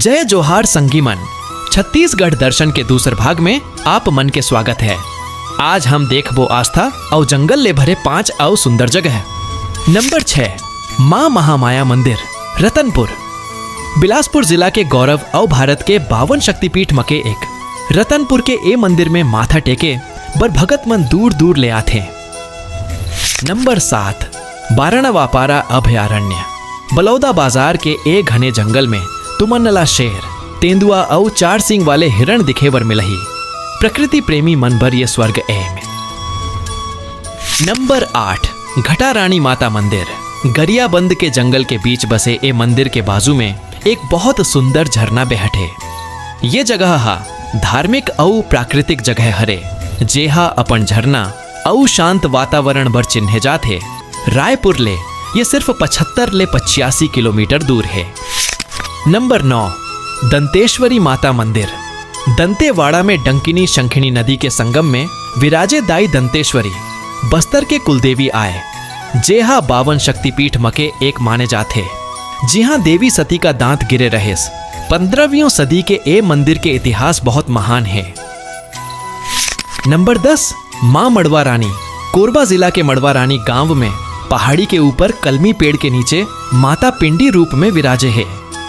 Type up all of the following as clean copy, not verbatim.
जय जोहार संगी मन। छत्तीसगढ़ दर्शन के दूसर भाग में आप मन के स्वागत है। आज हम देखबो आस्था और जंगल ले भरे 5 और सुंदर जगह। नंबर 6, माँ महामाया मंदिर, रतनपुर। बिलासपुर जिला के गौरव और भारत के 52 शक्तिपीठ मके एक रतनपुर के ए मंदिर में माथा टेके बर भगत मन दूर दूर ले आते। नंबर 7, बारणवापारा अभयारण्य। बलौदा बाजार के ए घने जंगल में तुमनला शेर, तेंदुआ और 4 सींग वाले हिरण दिखे बर मिलही। प्रकृति प्रेमी मन भर ये स्वर्ग एम। नंबर 8, घटारानी माता मंदिर। गरियाबंद के जंगल के बीच बसे ए मंदिर के बाजू में एक बहुत सुंदर झरना बहटे। ये जगह हा धार्मिक और प्राकृतिक जगह हरे, जेहा अपन झरना और शांत वातावरण बर चिन्हे जाते। रायपुर ले ये सिर्फ 75 ले 85 किलोमीटर दूर है। नंबर 9, दंतेश्वरी माता मंदिर। दंतेवाड़ा में डंकिनी शंखिनी नदी के संगम में विराजे दाई दंतेश्वरी बस्तर के कुलदेवी आए, जेहा 52 शक्तिपीठ मके एक माने जाते। जिहां देवी सती का दांत गिरे रहेस। 15वीं सदी के ए मंदिर के इतिहास बहुत महान है। नंबर 10, मां मड़वा रानी। कोरबा जिला के मड़वा रानी गांव में पहाड़ी के ऊपर कलमी पेड़ के नीचे माता पिंडी रूप में विराजे है।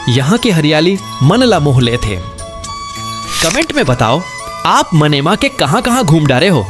यहाँ की हरियाली मन ला मोह ले थे। कमेंट में बताओ आप मनेमा के कहां कहां घूम डारे हो।